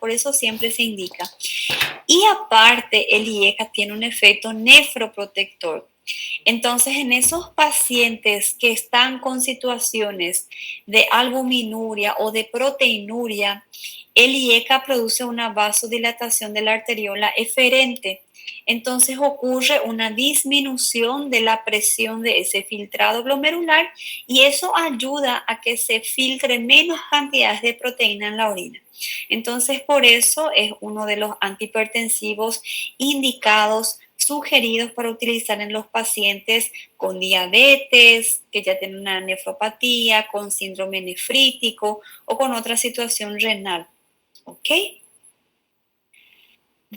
por eso siempre se indica. Y aparte, el IECA tiene un efecto nefroprotector. Entonces, en esos pacientes que están con situaciones de albuminuria o de proteinuria, el IECA produce una vasodilatación de la arteriola eferente. Entonces ocurre una disminución de la presión de ese filtrado glomerular y eso ayuda a que se filtre menos cantidades de proteína en la orina. Entonces, por eso es uno de los antihipertensivos indicados, sugeridos para utilizar en los pacientes con diabetes, que ya tienen una nefropatía, con síndrome nefrítico o con otra situación renal. ¿Ok?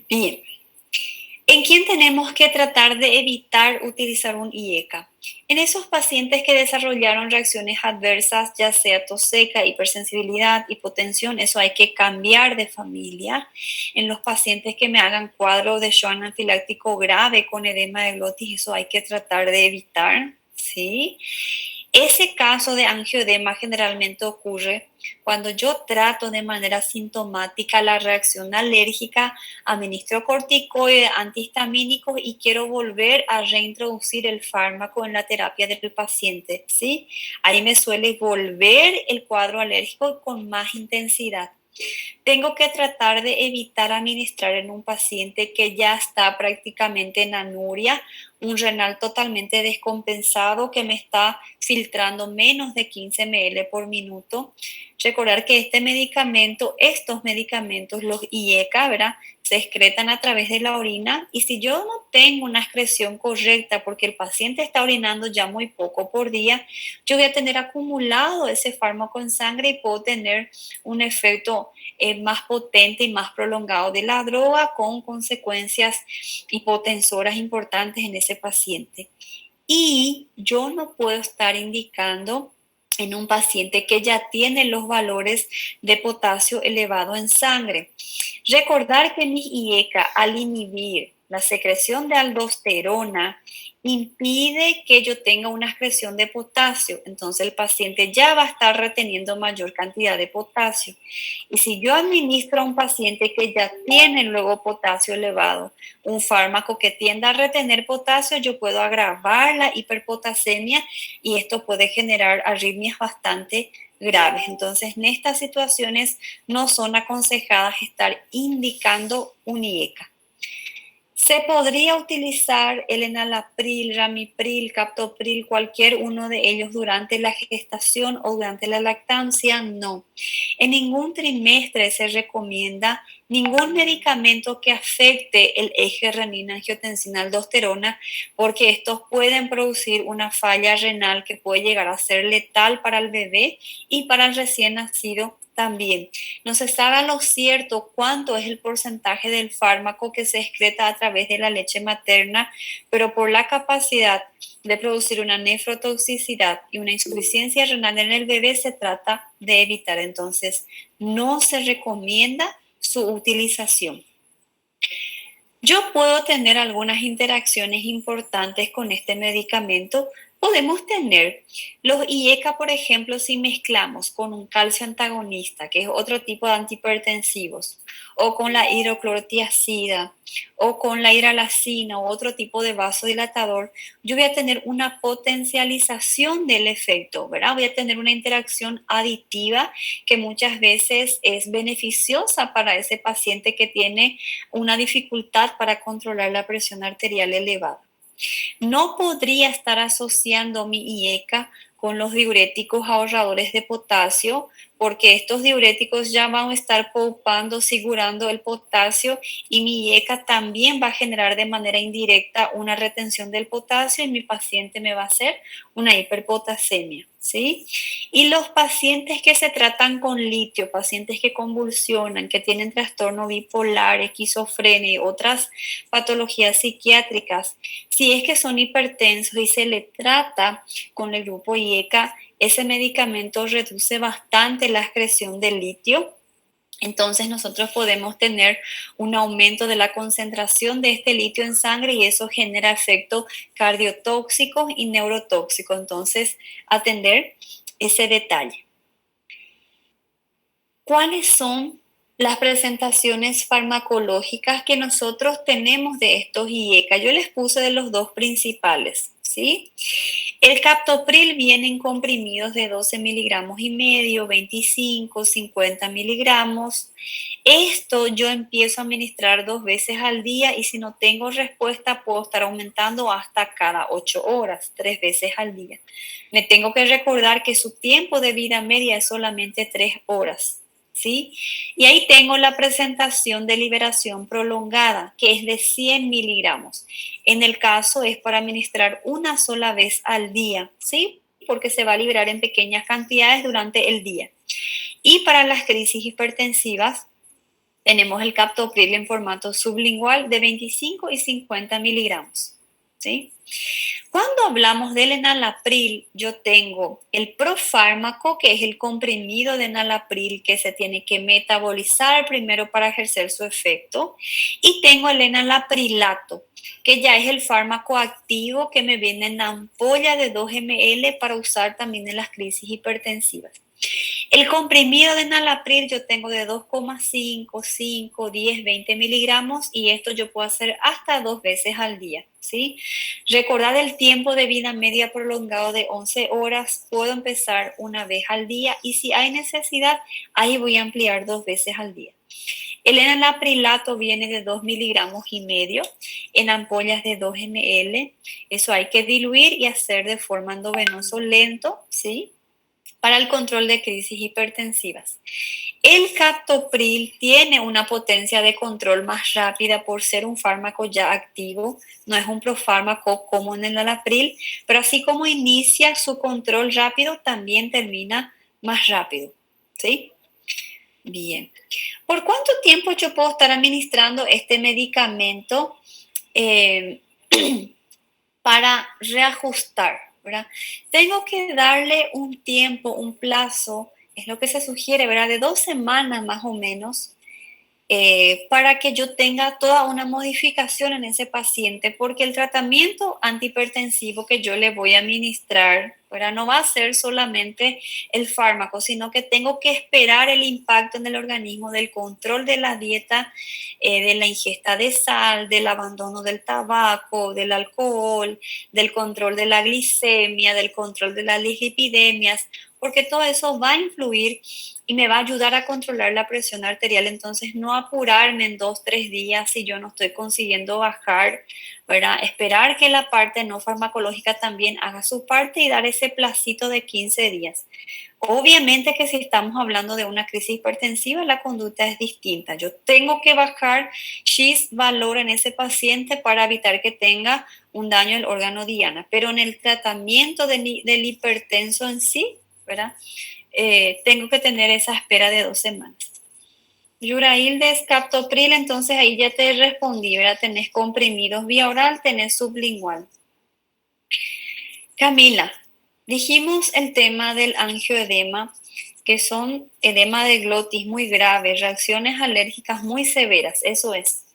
Bien. ¿En quién tenemos que tratar de evitar utilizar un IECA? En esos pacientes que desarrollaron reacciones adversas, ya sea tos seca, hipersensibilidad, hipotensión, eso hay que cambiar de familia. En los pacientes que me hagan cuadro de shock anafiláctico grave con edema de glotis, eso hay que tratar de evitar, ¿sí? Ese caso de angioedema generalmente ocurre cuando yo trato de manera sintomática la reacción alérgica, administro corticoides, antihistamínicos y quiero volver a reintroducir el fármaco en la terapia del paciente, ¿sí? Ahí me suele volver el cuadro alérgico con más intensidad. Tengo que tratar de evitar administrar en un paciente que ya está prácticamente en anuria, un renal totalmente descompensado que me está filtrando menos de 15 ml por minuto. Recordar que estos medicamentos, los IECA, ¿verdad?, se excretan a través de la orina y si yo no tengo una excreción correcta porque el paciente está orinando ya muy poco por día, yo voy a tener acumulado ese fármaco en sangre y puedo tener un efecto más potente y más prolongado de la droga con consecuencias hipotensoras importantes en ese paciente. Y yo no puedo estar indicando en un paciente que ya tiene los valores de potasio elevado en sangre. Recordar que mis IECA, al inhibir la secreción de aldosterona, impide que yo tenga una excreción de potasio. Entonces el paciente ya va a estar reteniendo mayor cantidad de potasio. Y si yo administro a un paciente que ya tiene luego potasio elevado, un fármaco que tienda a retener potasio, yo puedo agravar la hiperpotasemia y esto puede generar arritmias bastante graves. Entonces, en estas situaciones no son aconsejadas estar indicando un IECA. Se podría utilizar el enalapril, ramipril, captopril, cualquier uno de ellos durante la gestación o durante la lactancia, no. En ningún trimestre se recomienda ningún medicamento que afecte el eje renina-angiotensina-aldosterona porque estos pueden producir una falla renal que puede llegar a ser letal para el bebé y para el recién nacido también. No se sabe a lo cierto cuánto es el porcentaje del fármaco que se excreta a través de la leche materna, pero por la capacidad de producir una nefrotoxicidad y una insuficiencia renal en el bebé se trata de evitar. Entonces, no se recomienda su utilización. Yo puedo tener algunas interacciones importantes con este medicamento. Podemos tener los IECA, por ejemplo, si mezclamos con un calcio antagonista, que es otro tipo de antihipertensivos, o con la hidroclorotiazida, o con la hidralazina, o otro tipo de vasodilatador, yo voy a tener una potencialización del efecto, ¿verdad? Voy a tener una interacción aditiva que muchas veces es beneficiosa para ese paciente que tiene una dificultad para controlar la presión arterial elevada. No podría estar asociando mi IECA con los diuréticos ahorradores de potasio, porque estos diuréticos ya van a estar poupando, asegurando el potasio y mi IECA también va a generar de manera indirecta una retención del potasio y mi paciente me va a hacer una hiperpotasemia, ¿sí? Y los pacientes que se tratan con litio, pacientes que convulsionan, que tienen trastorno bipolar, esquizofrenia y otras patologías psiquiátricas, si es que son hipertensos y se le trata con el grupo IECA, ese medicamento reduce bastante la excreción de litio. Entonces nosotros podemos tener un aumento de la concentración de este litio en sangre y eso genera efectos cardiotóxicos y neurotóxicos. Entonces, atender ese detalle. ¿Cuáles son las presentaciones farmacológicas que nosotros tenemos de estos IECA. Yo les puse de los dos principales, ¿sí? El captopril viene en comprimidos de 12 miligramos y medio, 25, 50 miligramos. Esto yo empiezo a administrar 2 veces al día y si no tengo respuesta puedo estar aumentando hasta cada 8 horas, 3 veces al día. Me tengo que recordar que su tiempo de vida media es solamente 3 horas. ¿Sí? Y ahí tengo la presentación de liberación prolongada, que es de 100 miligramos. En el caso es para administrar una sola vez al día, ¿sí? Porque se va a liberar en pequeñas cantidades durante el día. Y para las crisis hipertensivas, tenemos el captopril en formato sublingual de 25 y 50 miligramos, ¿sí? Cuando hablamos del enalapril, yo tengo el profármaco, que es el comprimido de enalapril que se tiene que metabolizar primero para ejercer su efecto, y tengo el enalaprilato, que ya es el fármaco activo que me viene en ampolla de 2 ml para usar también en las crisis hipertensivas. El comprimido de enalapril yo tengo de 2,5, 5, 10, 20 miligramos y esto yo puedo hacer hasta 2 veces al día, ¿sí? Recordad el tiempo de vida media prolongado de 11 horas, puedo empezar una vez al día y si hay necesidad, ahí voy a ampliar 2 veces al día. El enalaprilato viene de 2 miligramos y medio en ampollas de 2 ml. Eso hay que diluir y hacer de forma endovenoso lento, ¿sí? Para el control de crisis hipertensivas. El captopril tiene una potencia de control más rápida por ser un fármaco ya activo, no es un profármaco como en el enalapril, pero así como inicia su control rápido, también termina más rápido, ¿sí? Bien. ¿Por cuánto tiempo yo puedo estar administrando este medicamento eh, para reajustar, ¿verdad? Tengo que darle un tiempo, un plazo, es lo que se sugiere, ¿verdad? De 2 semanas más o menos, para que yo tenga toda una modificación en ese paciente, porque el tratamiento antihipertensivo que yo le voy a administrar, ¿verdad? No va a ser solamente el fármaco, sino que tengo que esperar el impacto en el organismo del control de la dieta, de la ingesta de sal, del abandono del tabaco, del alcohol, del control de la glicemia, del control de las dislipidemias, porque todo eso va a influir y me va a ayudar a controlar la presión arterial. Entonces, no apurarme en 2, 3 días si yo no estoy consiguiendo bajar, ¿verdad? Esperar que la parte no farmacológica también haga su parte y dar ese placito de 15 días. Obviamente que si estamos hablando de una crisis hipertensiva, la conducta es distinta. Yo tengo que bajar X valor en ese paciente para evitar que tenga un daño al órgano diana. Pero en el tratamiento del hipertenso en sí, ¿verdad? Tengo que tener esa espera de 2 semanas. Yurail de captopril, entonces ahí ya te respondí, ¿verdad? Tenés comprimidos vía oral, tenés sublingual. Camila, dijimos el tema del angioedema, que son edema de glotis muy graves, reacciones alérgicas muy severas, eso es.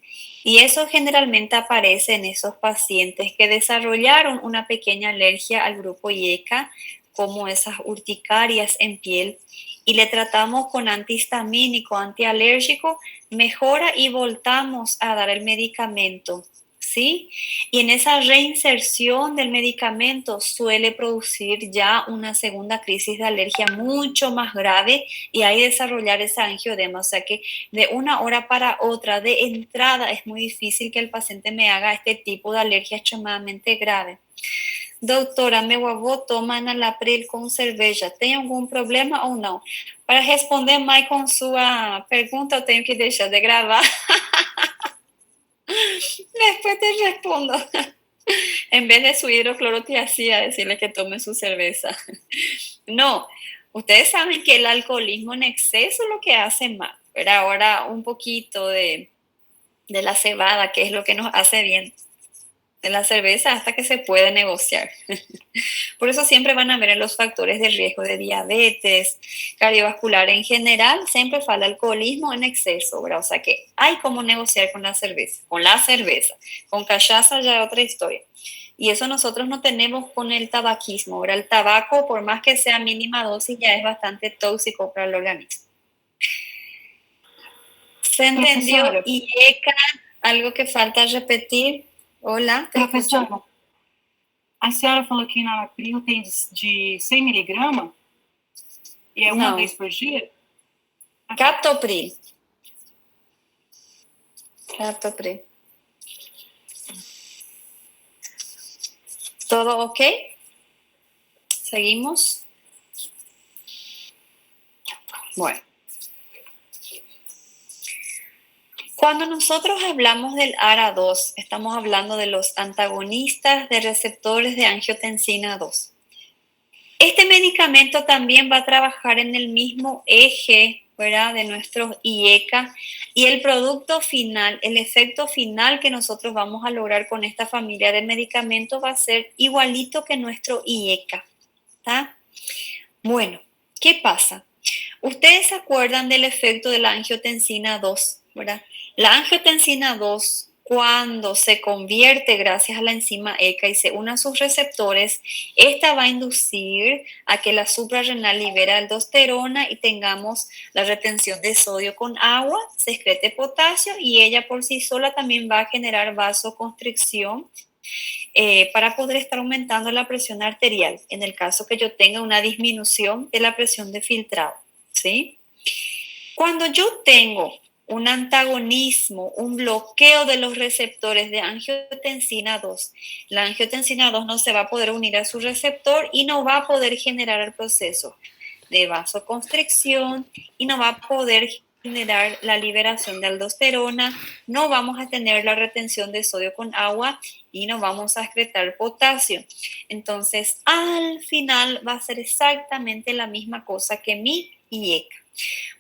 Y eso generalmente aparece en esos pacientes que desarrollaron una pequeña alergia al grupo IECA, como esas urticarias en piel, y le tratamos con antihistamínico, antialérgico, mejora y voltamos a dar el medicamento, ¿sí? Y en esa reinserción del medicamento suele producir ya una segunda crisis de alergia mucho más grave y ahí desarrollar ese angioedema. O sea que de una hora para otra, de entrada, es muy difícil que el paciente me haga este tipo de alergia extremadamente grave. Doutora, meu avô toma enalapril com cerveja. Tem algum problema ou não? Para responder mais com sua pergunta, eu tenho que deixar de gravar. Después te respondo. En vez de su hidroclorotiazida, decirle que tome su cerveza. No, ustedes saben que el alcoholismo en exceso es lo que hace mal. Pero ahora un poquito de la cebada, que es lo que nos hace bien. De la cerveza hasta que se puede negociar. Por eso siempre van a ver los factores de riesgo de diabetes, cardiovascular en general, siempre falla alcoholismo en exceso, ¿verdad? O sea que hay como negociar con la cerveza, con cachaza ya es otra historia. Y eso nosotros no tenemos con el tabaquismo, ¿verdad? El tabaco, por más que sea mínima dosis, ya es bastante tóxico para el organismo. ¿Se entendió? Professora, IECA, algo que falta repetir. Hola, te escucho. professora, a senhora falou que enalapril tem de 100 miligramas e é uma vez No, por dia? Ah, tá. captopril. Captopril. ¿Todo ok? ¿Seguimos? Bueno. Cuando nosotros hablamos del ARA2, estamos hablando de los antagonistas de receptores de angiotensina 2. Este medicamento también va a trabajar en el mismo eje, ¿verdad?, de nuestros IECA, y el producto final, el efecto final que nosotros vamos a lograr con esta familia de medicamentos va a ser igualito que nuestro IECA. ¿Está? Bueno, ¿qué pasa? Ustedes se acuerdan del efecto de la angiotensina 2, ¿verdad? La angiotensina 2, cuando se convierte gracias a la enzima ECA y se une a sus receptores, esta va a inducir a que la suprarrenal libera aldosterona y tengamos la retención de sodio con agua, se excrete potasio y ella por sí sola también va a generar vasoconstricción para poder estar aumentando la presión arterial en el caso que yo tenga una disminución de la presión de filtrado, ¿sí? Cuando yo tengo un antagonismo, un bloqueo de los receptores de angiotensina 2, la angiotensina 2 no se va a poder unir a su receptor y no va a poder generar el proceso de vasoconstricción y no va a poder generar la liberación de aldosterona, no vamos a tener la retención de sodio con agua y no vamos a excretar potasio. Entonces, al final va a ser exactamente la misma cosa que mi IECA.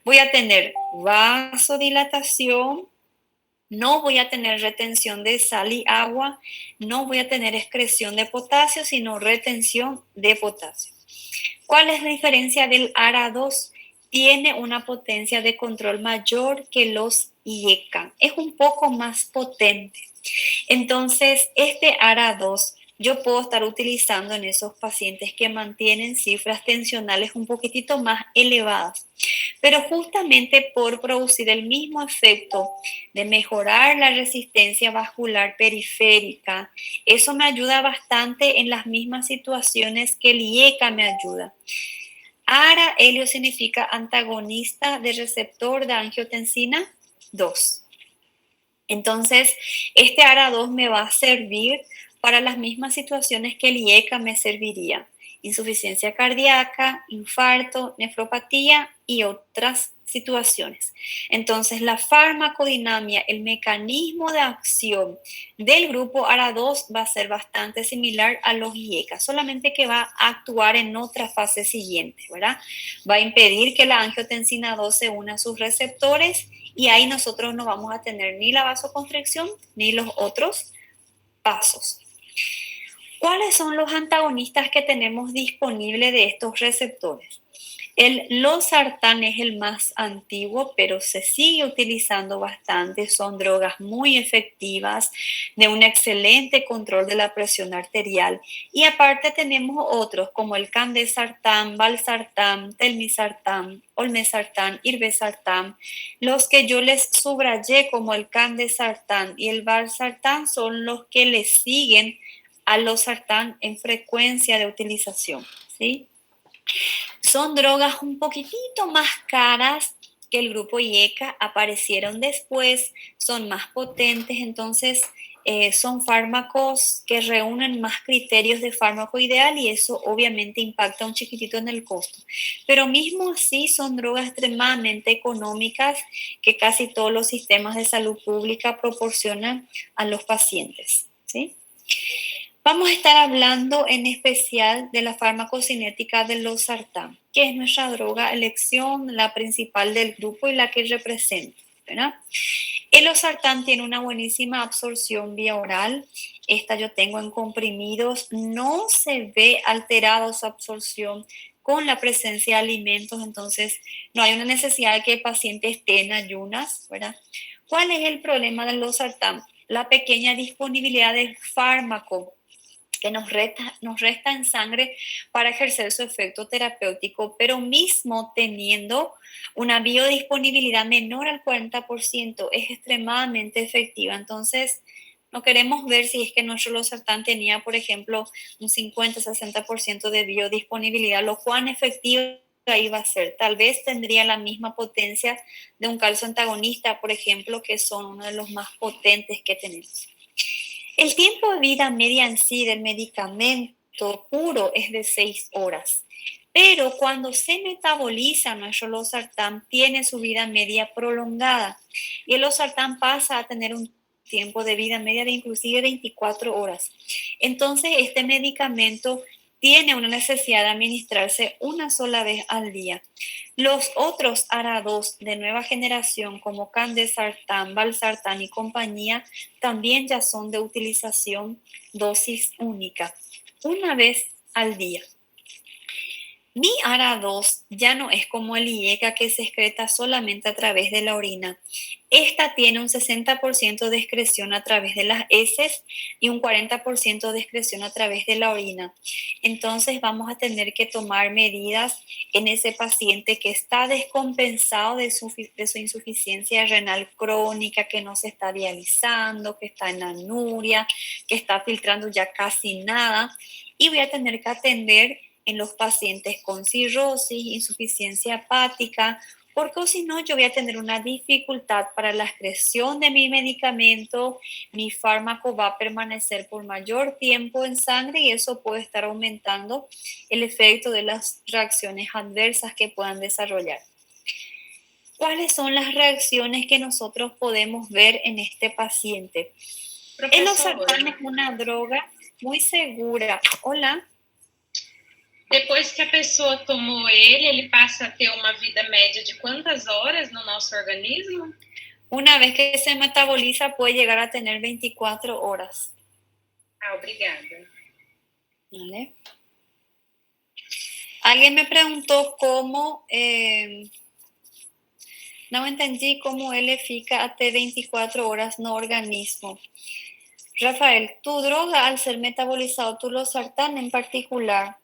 Voy a tener vasodilatación, no voy a tener retención de sal y agua, no voy a tener excreción de potasio, sino retención de potasio. ¿Cuál es la diferencia del ARA2? Tiene una potencia de control mayor que los IECA. Es un poco más potente. Entonces, este ARA2 yo puedo estar utilizando en esos pacientes que mantienen cifras tensionales un poquitito más elevadas. Pero justamente por producir el mismo efecto de mejorar la resistencia vascular periférica, eso me ayuda bastante en las mismas situaciones que el IECA me ayuda. ARA, helio significa antagonista de receptor de angiotensina 2. Entonces, este ARA2 me va a servir para las mismas situaciones que el IECA me serviría. Insuficiencia cardíaca, infarto, nefropatía y otras situaciones. Entonces, la farmacodinamia, el mecanismo de acción del grupo ARA2 va a ser bastante similar a los IECA, solamente que va a actuar en otra fase siguiente, ¿verdad? Va a impedir que la angiotensina 2 se una a sus receptores y ahí nosotros no vamos a tener ni la vasoconstricción ni los otros pasos. ¿Cuáles son los antagonistas que tenemos disponibles de estos receptores? El losartán es el más antiguo, pero se sigue utilizando bastante. Son drogas muy efectivas, de un excelente control de la presión arterial. Y aparte tenemos otros como el candesartán, valsartán, telmisartán, olmesartán, irbesartán. Los que yo les subrayé como el candesartán y el valsartán son los que le siguen a losartán en frecuencia de utilización, ¿sí? Son drogas un poquitito más caras que el grupo IECA, aparecieron después, son más potentes, entonces son fármacos que reúnen más criterios de fármaco ideal y eso obviamente impacta un chiquitito en el costo. Pero mismo así son drogas extremadamente económicas que casi todos los sistemas de salud pública proporcionan a los pacientes, ¿sí? Vamos a estar hablando en especial de la farmacocinética del losartán, que es nuestra droga elección, la principal del grupo y la que representa, ¿verdad? El losartán tiene una buenísima absorción vía oral. Esta yo tengo en comprimidos. No se ve alterada su absorción con la presencia de alimentos, entonces no hay una necesidad de que el paciente esté en ayunas, ¿verdad? ¿Cuál es el problema del losartán? La pequeña disponibilidad del fármaco que nos resta en sangre para ejercer su efecto terapéutico, pero mismo teniendo una biodisponibilidad menor al 40%, es extremadamente efectiva. Entonces, no queremos ver si es que nuestro losartán tenía, por ejemplo, un 50-60% de biodisponibilidad, lo cuán efectiva iba a ser. Tal vez tendría la misma potencia de un calcio antagonista, por ejemplo, que son uno de los más potentes que tenemos. El tiempo de vida media en sí del medicamento puro es de 6 horas, pero cuando se metaboliza nuestro losartán tiene su vida media prolongada y el losartán pasa a tener un tiempo de vida media de inclusive 24 horas. Entonces este medicamento tiene una necesidad de administrarse una sola vez al día. Los otros ARA2 de nueva generación como Candesartán, Valsartán y compañía también ya son de utilización dosis única, una vez al día. Mi ARA2 ya no es como el IECA que se excreta solamente a través de la orina. Esta tiene un 60% de excreción a través de las heces y un 40% de excreción a través de la orina. Entonces vamos a tener que tomar medidas en ese paciente que está descompensado de su insuficiencia renal crónica, que no se está dializando, que está en anuria, que está filtrando ya casi nada. Y voy a tener que atender en los pacientes con cirrosis, insuficiencia hepática, porque si no yo voy a tener una dificultad para la excreción de mi medicamento, mi fármaco va a permanecer por mayor tiempo en sangre y eso puede estar aumentando el efecto de las reacciones adversas que puedan desarrollar. ¿Cuáles son las reacciones que nosotros podemos ver en este paciente? El losartán es una droga muy segura. Hola. Depois que a pessoa tomou ele passa a ter uma vida média de quantas horas no nosso organismo? Una vez que se metaboliza puede llegar a tener 24 horas. Ah, obrigada. ¿Vale? Alguien me preguntó cómo, no entendí cómo él fica hasta 24 horas no organismo. Rafael, tu droga al ser metabolizado, tu losartán en particular,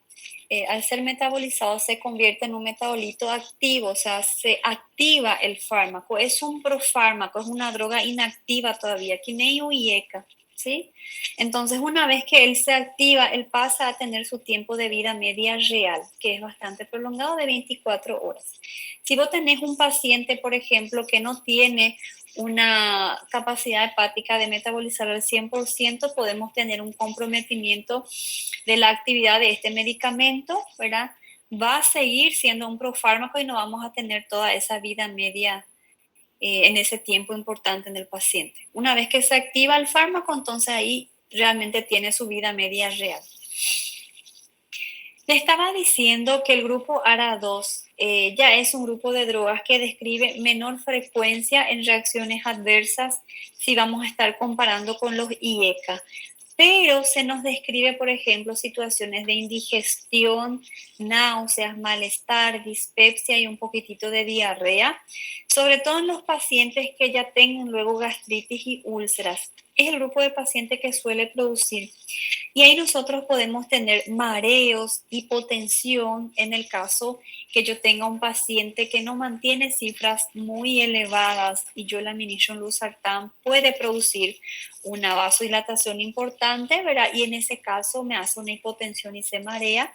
al ser metabolizado se convierte en un metabolito activo, o sea, se activa el fármaco, es un profármaco, es una droga inactiva todavía, Kineu y ECA, ¿sí? Entonces, una vez que él se activa, él pasa a tener su tiempo de vida media real, que es bastante prolongado, de 24 horas. Si vos tenés un paciente, por ejemplo, que no tiene una capacidad hepática de metabolizar al 100%, podemos tener un comprometimiento de la actividad de este medicamento, ¿verdad? Va a seguir siendo un profármaco y no vamos a tener toda esa vida media en ese tiempo importante en el paciente. Una vez que se activa el fármaco, entonces ahí realmente tiene su vida media real. Le estaba diciendo que el grupo ARA2 ya es un grupo de drogas que describe menor frecuencia en reacciones adversas si vamos a estar comparando con los IECA. Pero se nos describe, por ejemplo, situaciones de indigestión, náuseas, malestar, dispepsia y un poquitito de diarrea, sobre todo en los pacientes que ya tengan luego gastritis y úlceras. Es el grupo de pacientes que suele producir. Y ahí nosotros podemos tener mareos, hipotensión, en el caso que yo tenga un paciente que no mantiene cifras muy elevadas y yo le administro un losartán, puede producir una vasodilatación importante, ¿verdad? Y en ese caso me hace una hipotensión y se marea.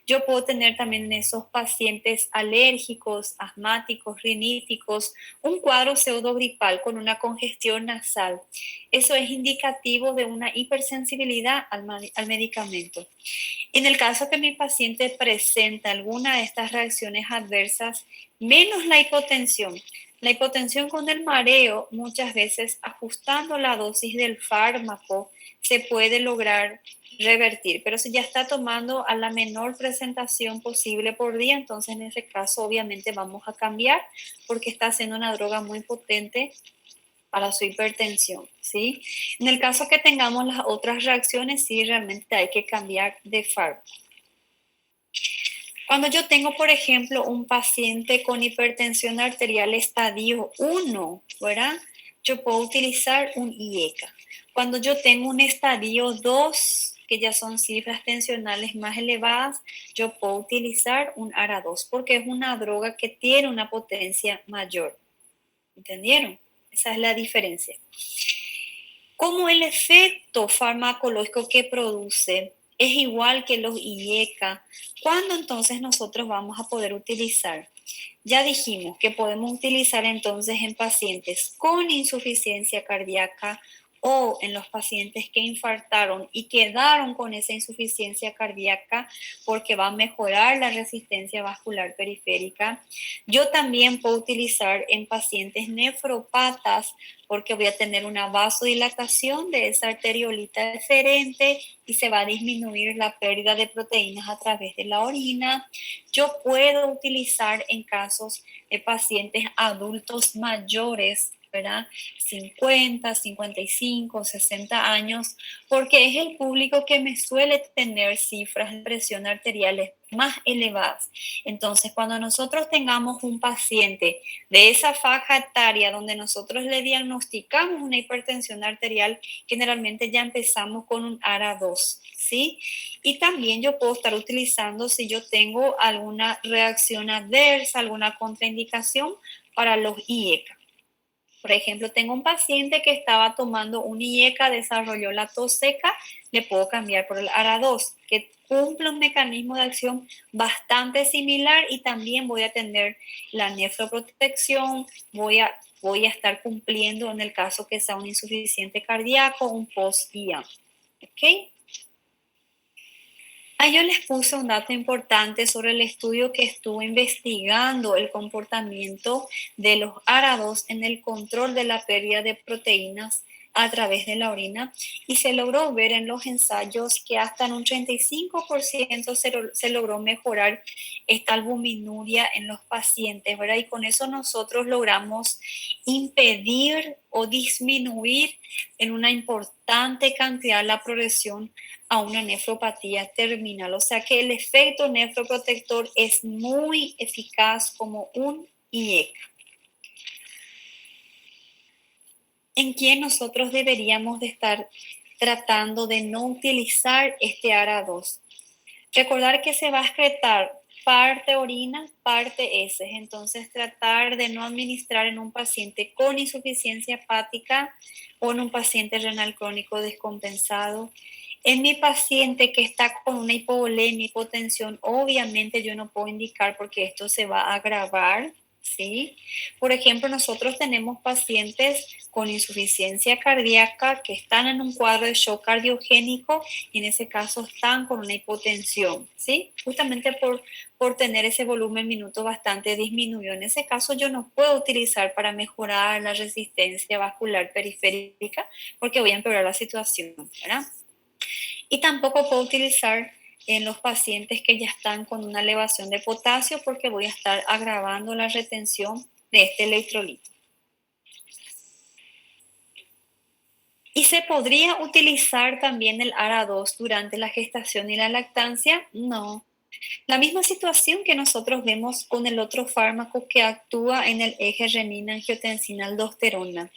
Yo puedo tener también en esos pacientes alérgicos, asmáticos, riníticos, un cuadro pseudogripal con una congestión nasal. Eso es indicativo de una hipersensibilidad al medicamento. En el caso que mi paciente presenta alguna de estas reacciones adversas, menos la hipotensión con el mareo, muchas veces ajustando la dosis del fármaco, se puede lograr revertir, pero si ya está tomando a la menor presentación posible por día, entonces en ese caso obviamente vamos a cambiar porque está haciendo una droga muy potente para su hipertensión, ¿sí? En el caso que tengamos las otras reacciones, sí, realmente hay que cambiar de fármaco. Cuando yo tengo, por ejemplo, un paciente con hipertensión arterial estadio 1, ¿verdad? Yo puedo utilizar un IECA. Cuando yo tengo un estadio 2, que ya son cifras tensionales más elevadas, yo puedo utilizar un ARA2 porque es una droga que tiene una potencia mayor. ¿Entendieron? Esa es la diferencia. Como el efecto farmacológico que produce es igual que los IECA, ¿cuándo entonces nosotros vamos a poder utilizar? Ya dijimos que podemos utilizar entonces en pacientes con insuficiencia cardíaca o en los pacientes que infartaron y quedaron con esa insuficiencia cardíaca porque va a mejorar la resistencia vascular periférica. Yo también puedo utilizar en pacientes nefropatas porque voy a tener una vasodilatación de esa arteriolita deferente y se va a disminuir la pérdida de proteínas a través de la orina. Yo puedo utilizar en casos de pacientes adultos mayores, ¿verdad? 50, 55, 60 años, porque es el público que me suele tener cifras de presión arteriales más elevadas. Entonces, cuando nosotros tengamos un paciente de esa faja etaria donde nosotros le diagnosticamos una hipertensión arterial, generalmente ya empezamos con un ARA2, ¿sí? Y también yo puedo estar utilizando si yo tengo alguna reacción adversa, alguna contraindicación para los IECA. Por ejemplo, tengo un paciente que estaba tomando un IECA, desarrolló la tos seca, le puedo cambiar por el ARA2, que cumple un mecanismo de acción bastante similar y también voy a tener la nefroprotección, voy a estar cumpliendo en el caso que sea un insuficiente cardíaco, un post-IAM. ¿Ok? Yo les puse un dato importante sobre el estudio que estuvo investigando el comportamiento de los ARA2 en el control de la pérdida de proteínas a través de la orina y se logró ver en los ensayos que hasta en un 35% se logró mejorar esta albuminuria en los pacientes, ¿verdad? Y con eso nosotros logramos impedir o disminuir en una importante cantidad la progresión a una nefropatía terminal. O sea que el efecto nefroprotector es muy eficaz como un IECA. ¿En quién nosotros deberíamos de estar tratando de no utilizar este ARA2? Recordar que se va a excretar parte orina, parte heces. Entonces tratar de no administrar en un paciente con insuficiencia hepática o en un paciente renal crónico descompensado. En mi paciente que está con una hipovolemia, hipotensión, obviamente yo no puedo indicar porque esto se va a agravar, ¿sí? Por ejemplo, nosotros tenemos pacientes con insuficiencia cardíaca que están en un cuadro de shock cardiogénico y en ese caso están con una hipotensión, ¿sí? Justamente por tener ese volumen minuto bastante disminuido. En ese caso yo no puedo utilizar para mejorar la resistencia vascular periférica porque voy a empeorar la situación, ¿verdad? Y tampoco puedo utilizar en los pacientes que ya están con una elevación de potasio porque voy a estar agravando la retención de este electrolito. ¿Y se podría utilizar también el ARA2 durante la gestación y la lactancia? No. La misma situación que nosotros vemos con el otro fármaco que actúa en el eje renina-angiotensina-aldosterona.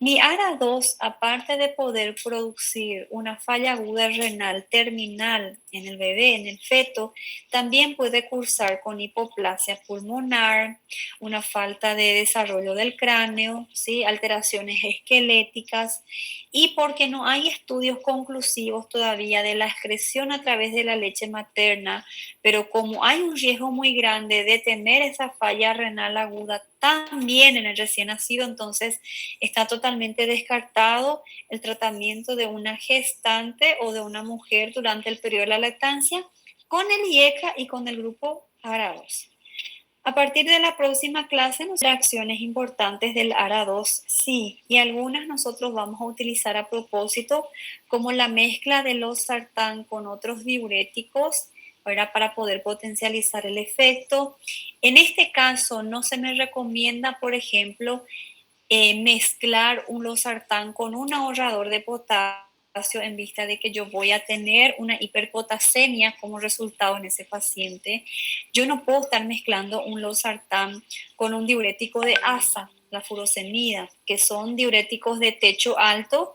Mi ARA2, aparte de poder producir una falla aguda renal terminal en el bebé, en el feto, también puede cursar con hipoplasia pulmonar, una falta de desarrollo del cráneo, ¿sí? Alteraciones esqueléticas y porque no hay estudios conclusivos todavía de la excreción a través de la leche materna, pero como hay un riesgo muy grande de tener esa falla renal aguda también en el recién nacido, entonces está totalmente descartado el tratamiento de una gestante o de una mujer durante el periodo de la lactancia con el IECA y con el grupo ARA2. A partir de la próxima clase, nos reacciones importantes del ARA2, sí, y algunas nosotros vamos a utilizar a propósito, como la mezcla de losartán con otros diuréticos, ¿verdad? Para poder potencializar el efecto. En este caso, no se me recomienda, por ejemplo, mezclar un losartán con un ahorrador de potasio en vista de que yo voy a tener una hiperpotasemia como resultado en ese paciente. Yo no puedo estar mezclando un losartán con un diurético de asa, la furosemida, que son diuréticos de techo alto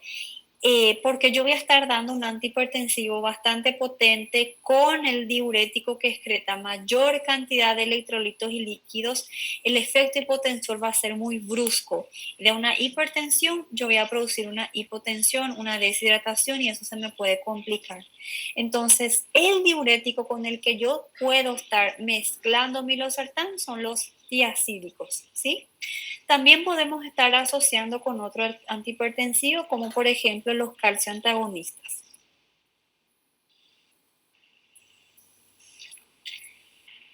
porque yo voy a estar dando un antihipertensivo bastante potente con el diurético que excreta mayor cantidad de electrolitos y líquidos. El efecto hipotensor va a ser muy brusco. De una hipertensión yo voy a producir una hipotensión, una deshidratación, y eso se me puede complicar. Entonces, el diurético con el que yo puedo estar mezclando mi losartán son los tiacídicos, ¿sí? También podemos estar asociando con otro antihipertensivo, como por ejemplo los calcio antagonistas.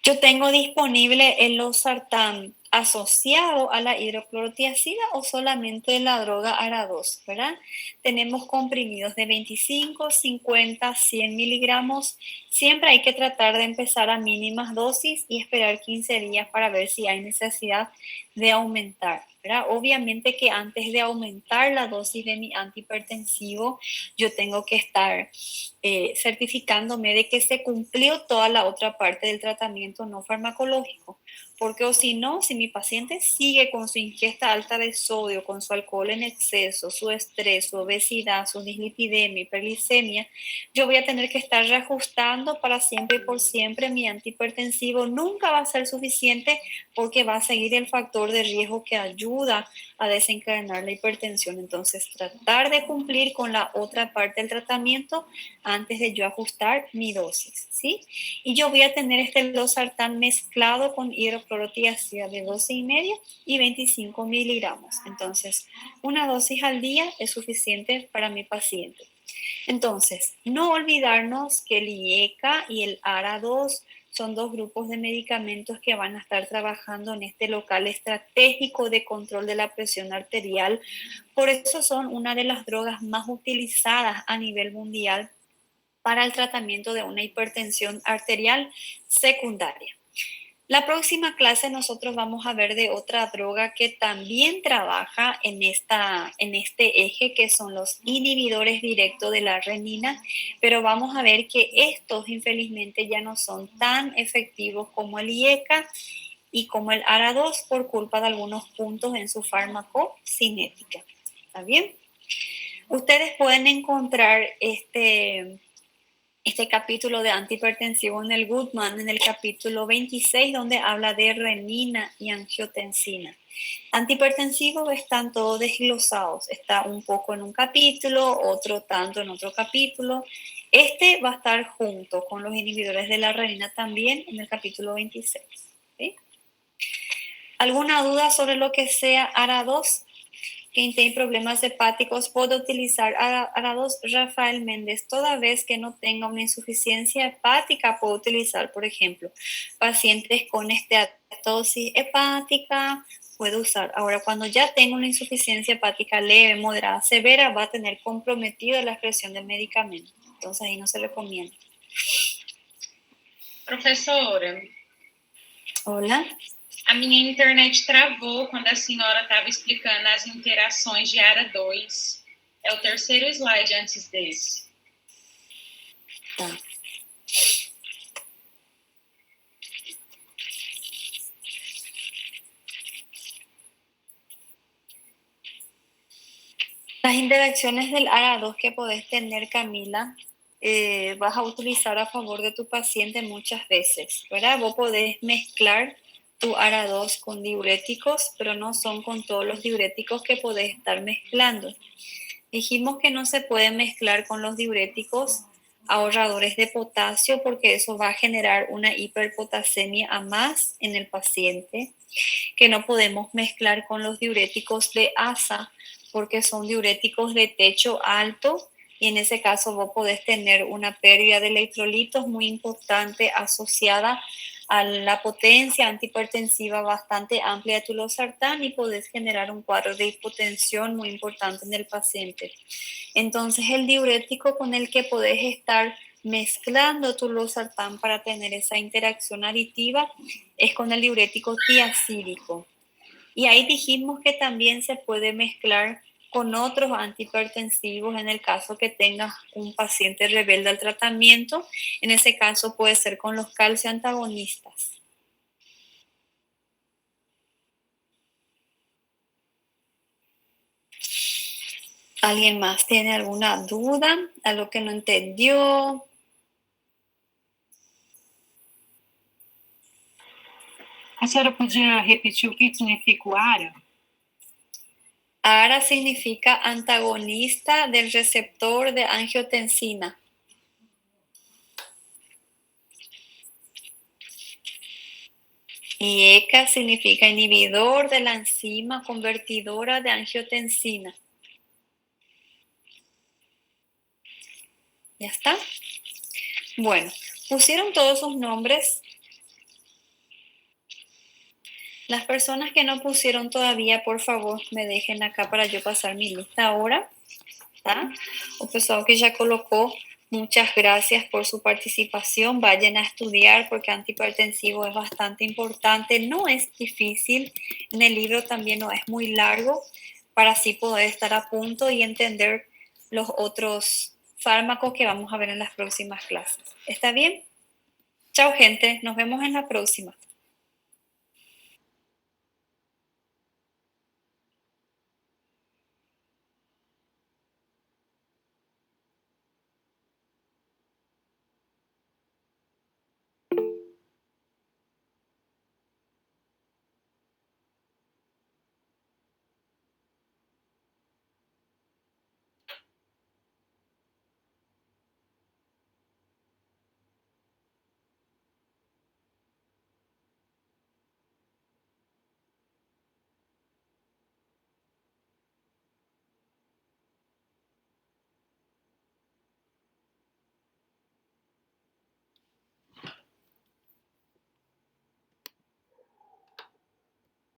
Yo tengo disponible el losartán asociado a la hidroclorotiazida o solamente la droga ARA2, ¿verdad? Tenemos comprimidos de 25, 50, 100 miligramos. Siempre hay que tratar de empezar a mínimas dosis y esperar 15 días para ver si hay necesidad de aumentar, ¿verdad? Obviamente que antes de aumentar la dosis de mi antihipertensivo, yo tengo que estar certificándome de que se cumplió toda la otra parte del tratamiento no farmacológico. Porque o si no, si mi paciente sigue con su ingesta alta de sodio, con su alcohol en exceso, su estrés, su obesidad, su dislipidemia, hiperglicemia, yo voy a tener que estar reajustando para siempre y por siempre. Mi antihipertensivo nunca va a ser suficiente porque va a seguir el factor de riesgo que ayuda a desencadenar la hipertensión. Entonces, tratar de cumplir con la otra parte del tratamiento antes de yo ajustar mi dosis, ¿sí? Y yo voy a tener este losartán mezclado con hidroclorotiazida de 12,5 y 25 miligramos. Entonces, una dosis al día es suficiente para mi paciente. Entonces, no olvidarnos que el IECA y el ARA2 son dos grupos de medicamentos que van a estar trabajando en este local estratégico de control de la presión arterial. Por eso son una de las drogas más utilizadas a nivel mundial para el tratamiento de una hipertensión arterial secundaria. La próxima clase nosotros vamos a ver de otra droga que también trabaja en este eje, que son los inhibidores directos de la renina, pero vamos a ver que estos infelizmente ya no son tan efectivos como el IECA y como el ARA2 por culpa de algunos puntos en su farmacocinética. ¿Está bien? Ustedes pueden encontrar este capítulo de antihipertensivo en el Goodman, en el capítulo 26, donde habla de renina y angiotensina. Antihipertensivos están todos desglosados, está un poco en un capítulo, otro tanto en otro capítulo. Este va a estar junto con los inhibidores de la renina también en el capítulo 26. ¿Sí? ¿Alguna duda sobre lo que sea ARA2? Quien tiene problemas hepáticos puede utilizar ARA2. Rafael Méndez, toda vez que no tenga una insuficiencia hepática, puedo utilizar, por ejemplo, pacientes con esteatosis hepática, puede usar. Ahora, cuando ya tengo una insuficiencia hepática leve, moderada, severa, va a tener comprometida la excreción del medicamento. Entonces, ahí no se recomienda. Professora. Hola. A minha internet travou quando a senhora estava explicando as interações de ARA2. É o terceiro slide antes desse. Tá. Las interacciones del ARA2 que podés tener, Camila, vas a utilizar a favor de tu paciente muchas veces, ¿verdad? Vos podés mezclar tu ARA2 con diuréticos, pero no son con todos los diuréticos que podés estar mezclando. Dijimos que no se puede mezclar con los diuréticos ahorradores de potasio porque eso va a generar una hiperpotasemia a más en el paciente, que no podemos mezclar con los diuréticos de ASA porque son diuréticos de techo alto y en ese caso vos podés tener una pérdida de electrolitos muy importante asociada a la potencia antihipertensiva bastante amplia de tu losartán y podés generar un cuadro de hipotensión muy importante en el paciente. Entonces, el diurético con el que podés estar mezclando tu losartán para tener esa interacción aditiva es con el diurético tiacídico. Y ahí dijimos que también se puede mezclar con otros antihipertensivos en el caso que tengas un paciente rebelde al tratamiento. En ese caso puede ser con los calcio antagonistas. ¿Alguien más tiene alguna duda? ¿Algo que no entendió? A senhora podia repetir o que significa o ARA? ARA significa antagonista del receptor de angiotensina. Y ECA significa inhibidor de la enzima convertidora de angiotensina. ¿Ya está? Bueno, pusieron todos sus nombres. Las personas que no pusieron todavía, por favor, me dejen acá para yo pasar mi lista ahora. ¿Tá? O pessoal que ya colocó, muchas gracias por su participación. Vayan a estudiar porque antihipertensivo es bastante importante. No es difícil. En el libro también no es muy largo para así poder estar a punto y entender los otros fármacos que vamos a ver en las próximas clases. ¿Está bien? Chao, gente. Nos vemos en la próxima.